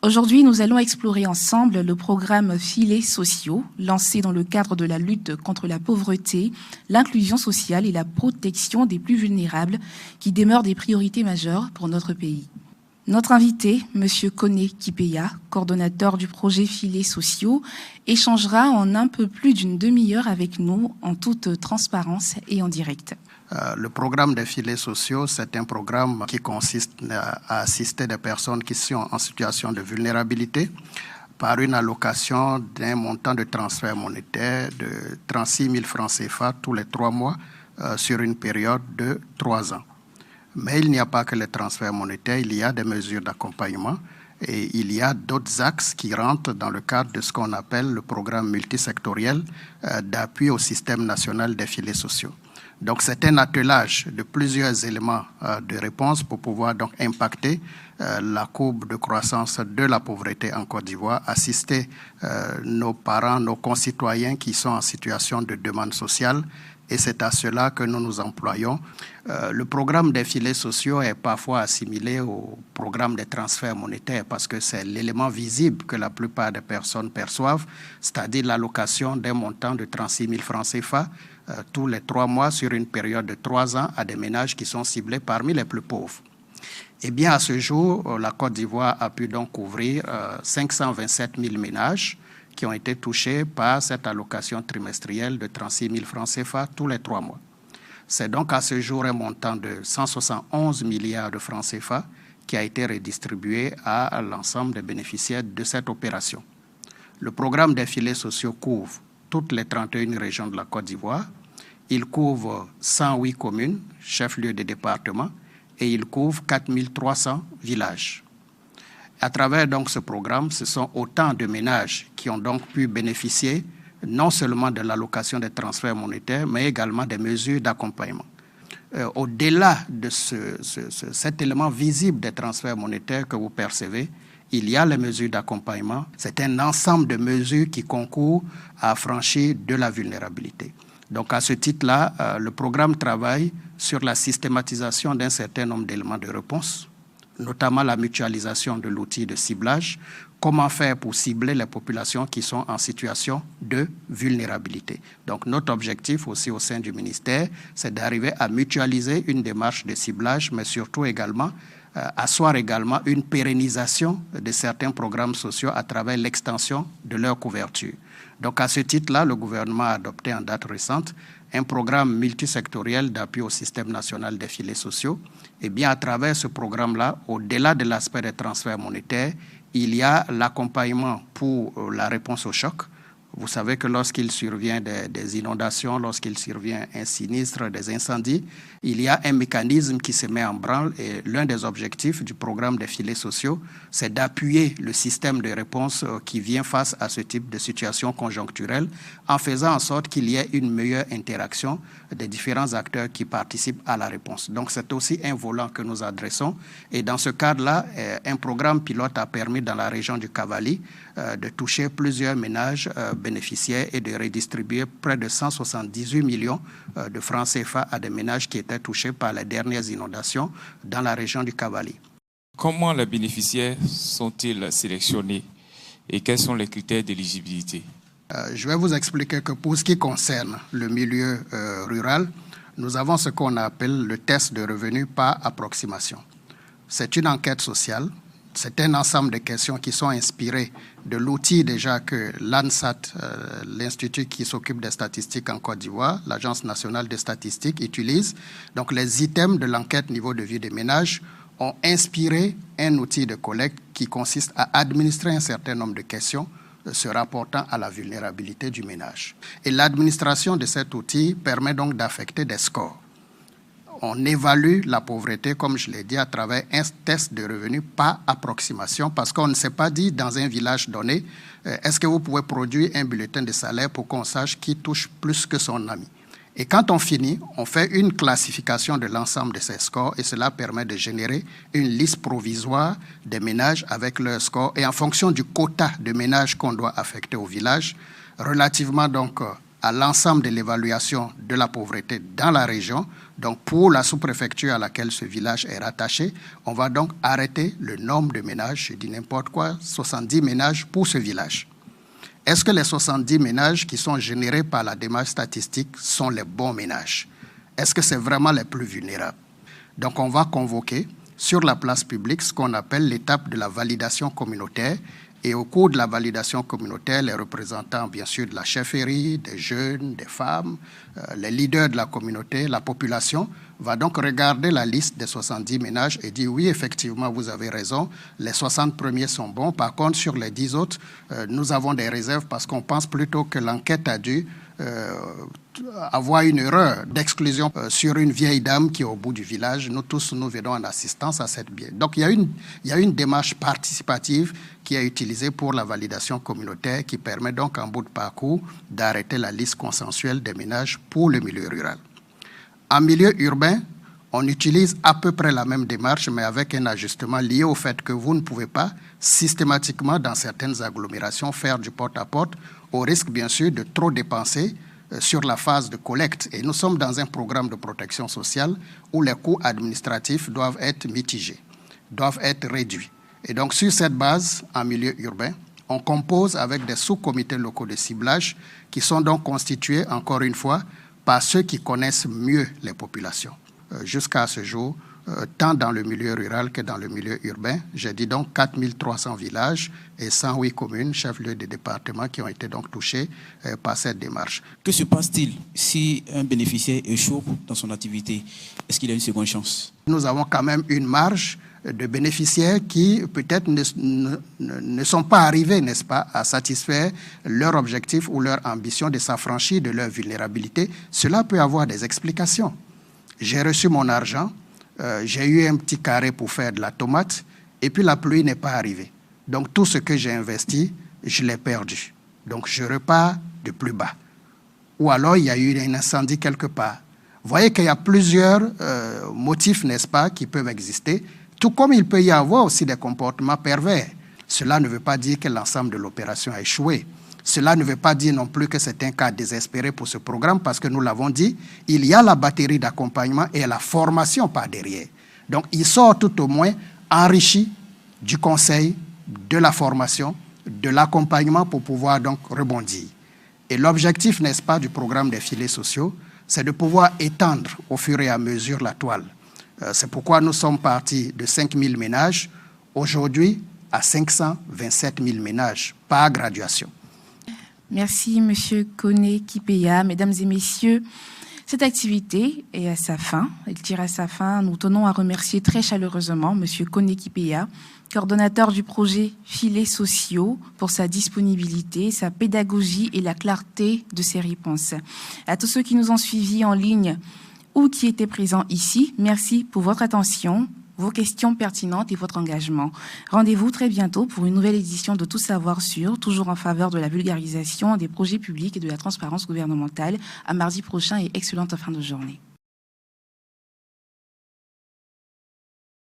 Aujourd'hui, nous allons explorer ensemble le programme Filets sociaux, lancé dans le cadre de la lutte contre la pauvreté, l'inclusion sociale et la protection des plus vulnérables, qui demeurent des priorités majeures pour notre pays. Notre invité, M. Koné Kipeya, coordonnateur du projet Filets sociaux, échangera en un peu plus d'une demi-heure avec nous en toute transparence et en direct. Le programme des filets sociaux, c'est un programme qui consiste à assister des personnes qui sont en situation de vulnérabilité par une allocation d'un montant de transfert monétaire de 36 000 francs CFA tous les 3 mois sur une période de 3 ans. Mais il n'y a pas que les transferts monétaires, il y a des mesures d'accompagnement et il y a d'autres axes qui rentrent dans le cadre de ce qu'on appelle le programme multisectoriel d'appui au système national des filets sociaux. Donc, c'est un attelage de plusieurs éléments de réponse pour pouvoir donc impacter la courbe de croissance de la pauvreté en Côte d'Ivoire, assister nos parents, nos concitoyens qui sont en situation de demande sociale. Et c'est à cela que nous nous employons. Le programme des filets sociaux est parfois assimilé au programme des transferts monétaires parce que c'est l'élément visible que la plupart des personnes perçoivent, c'est-à-dire l'allocation d'un montant de 36 000 francs CFA tous les 3 mois sur une période de 3 ans à des ménages qui sont ciblés parmi les plus pauvres. Eh bien, à ce jour, la Côte d'Ivoire a pu donc couvrir 527 000 ménages qui ont été touchés par cette allocation trimestrielle de 36 000 francs CFA tous les 3 mois. C'est donc à ce jour un montant de 171 milliards de francs CFA qui a été redistribué à l'ensemble des bénéficiaires de cette opération. Le programme des filets sociaux couvre toutes les 31 régions de la Côte d'Ivoire. Il couvre 108 communes, chefs-lieux de département, et il couvre 4 300 villages. À travers donc ce programme, ce sont autant de ménages qui ont donc pu bénéficier non seulement de l'allocation des transferts monétaires, mais également des mesures d'accompagnement. Au-delà de cet élément visible des transferts monétaires que vous percevez, il y a les mesures d'accompagnement. C'est un ensemble de mesures qui concourent à affranchir de la vulnérabilité. Donc à ce titre-là, le programme travaille sur la systématisation d'un certain nombre d'éléments de réponse, notamment la mutualisation de l'outil de ciblage, comment faire pour cibler les populations qui sont en situation de vulnérabilité. Donc notre objectif aussi au sein du ministère, c'est d'arriver à mutualiser une démarche de ciblage, mais surtout également asseoir également une pérennisation de certains programmes sociaux à travers l'extension de leur couverture. Donc à ce titre-là, le gouvernement a adopté en date récente un programme multisectoriel d'appui au système national des filets sociaux. Et bien à travers ce programme-là, au-delà de l'aspect des transferts monétaires, il y a l'accompagnement pour la réponse au choc. Vous savez que lorsqu'il survient des inondations, lorsqu'il survient un sinistre, des incendies, il y a un mécanisme qui se met en branle et l'un des objectifs du programme des filets sociaux, c'est d'appuyer le système de réponse qui vient face à ce type de situation conjoncturelle en faisant en sorte qu'il y ait une meilleure interaction des différents acteurs qui participent à la réponse. Donc c'est aussi un volant que nous adressons et dans ce cadre-là, un programme pilote a permis dans la région du Cavali de toucher plusieurs ménages bénéficiaires et de redistribuer près de 178 millions de francs CFA à des ménages qui étaient touchés par les dernières inondations dans la région du Cavali. Comment les bénéficiaires sont-ils sélectionnés et quels sont les critères d'éligibilité? Je vais vous expliquer que pour ce qui concerne le milieu rural, nous avons ce qu'on appelle le test de revenus par approximation. C'est une enquête sociale. C'est un ensemble de questions qui sont inspirées de l'outil déjà que l'ANSAT, l'Institut qui s'occupe des statistiques en Côte d'Ivoire, l'Agence nationale des statistiques, utilise. Donc les items de l'enquête niveau de vie des ménages ont inspiré un outil de collecte qui consiste à administrer un certain nombre de questions se rapportant à la vulnérabilité du ménage. Et l'administration de cet outil permet donc d'affecter des scores. On évalue la pauvreté, comme je l'ai dit, à travers un test de revenus par approximation, parce qu'on ne s'est pas dit dans un village donné, est-ce que vous pouvez produire un bulletin de salaire pour qu'on sache qui touche plus que son ami. Et quand on finit, on fait une classification de l'ensemble de ces scores et cela permet de générer une liste provisoire des ménages avec leurs scores et en fonction du quota de ménages qu'on doit affecter au village, relativement donc à l'ensemble de l'évaluation de la pauvreté dans la région. Donc, pour la sous-préfecture à laquelle ce village est rattaché, on va donc arrêter le nombre de ménages, je dis n'importe quoi, 70 ménages pour ce village. Est-ce que les 70 ménages qui sont générés par la démarche statistique sont les bons ménages? Est-ce que c'est vraiment les plus vulnérables? Donc, on va convoquer sur la place publique ce qu'on appelle l'étape de la validation communautaire. Et au cours de la validation communautaire, les représentants, bien sûr, de la chefferie, des jeunes, des femmes, les leaders de la communauté, la population, va donc regarder la liste des 70 ménages et dire oui, effectivement, vous avez raison, les 60 premiers sont bons. Par contre, sur les 10 autres, nous avons des réserves parce qu'on pense plutôt que l'enquête a dû avoir une erreur d'exclusion sur une vieille dame qui est au bout du village. Nous tous, nous venons en assistance à cette biais. Donc, il y a une démarche participative qui est utilisée pour la validation communautaire qui permet donc en bout de parcours d'arrêter la liste consensuelle des ménages pour le milieu rural. En milieu urbain, on utilise à peu près la même démarche, mais avec un ajustement lié au fait que vous ne pouvez pas systématiquement, dans certaines agglomérations, faire du porte-à-porte, au risque, bien sûr, de trop dépenser sur la phase de collecte. Et nous sommes dans un programme de protection sociale où les coûts administratifs doivent être mitigés, doivent être réduits. Et donc, sur cette base, en milieu urbain, on compose avec des sous-comités locaux de ciblage qui sont donc constitués, encore une fois, par ceux qui connaissent mieux les populations. Jusqu'à ce jour, tant dans le milieu rural que dans le milieu urbain, j'ai dit donc 4300 villages et 108 communes, chefs-lieux de département qui ont été donc touchés par cette démarche. Que se passe-t-il si un bénéficiaire échoue dans son activité? Est-ce qu'il a une seconde chance? Nous avons quand même une marge de bénéficiaires qui peut-être ne sont pas arrivés, n'est-ce pas, à satisfaire leur objectif ou leur ambition de s'affranchir de leur vulnérabilité. Cela peut avoir des explications. J'ai reçu mon argent, j'ai eu un petit carré pour faire de la tomate, et puis la pluie n'est pas arrivée. Donc tout ce que j'ai investi, je l'ai perdu. Donc je repars de plus bas. Ou alors il y a eu un incendie quelque part. Vous voyez qu'il y a plusieurs motifs, n'est-ce pas, qui peuvent exister, tout comme il peut y avoir aussi des comportements pervers. Cela ne veut pas dire que l'ensemble de l'opération a échoué. Cela ne veut pas dire non plus que c'est un cas désespéré pour ce programme, parce que nous l'avons dit, il y a la batterie d'accompagnement et la formation par derrière. Donc, il sort tout au moins enrichi du conseil, de la formation, de l'accompagnement pour pouvoir donc rebondir. Et l'objectif, n'est-ce pas, du programme des filets sociaux, c'est de pouvoir étendre au fur et à mesure la toile. C'est pourquoi nous sommes partis de 5 000 ménages, aujourd'hui à 527 000 ménages par graduation. Merci, M. Koné Kipeya. Mesdames et messieurs, cette activité est à sa fin. Elle tire à sa fin. Nous tenons à remercier très chaleureusement M. Koné Kipeya, coordonnateur du projet Filets sociaux, pour sa disponibilité, sa pédagogie et la clarté de ses réponses. À tous ceux qui nous ont suivis en ligne ou qui étaient présents ici, merci pour votre attention, vos questions pertinentes et votre engagement. Rendez-vous très bientôt pour une nouvelle édition de Tout savoir sur, toujours en faveur de la vulgarisation des projets publics et de la transparence gouvernementale. À mardi prochain et excellente fin de journée.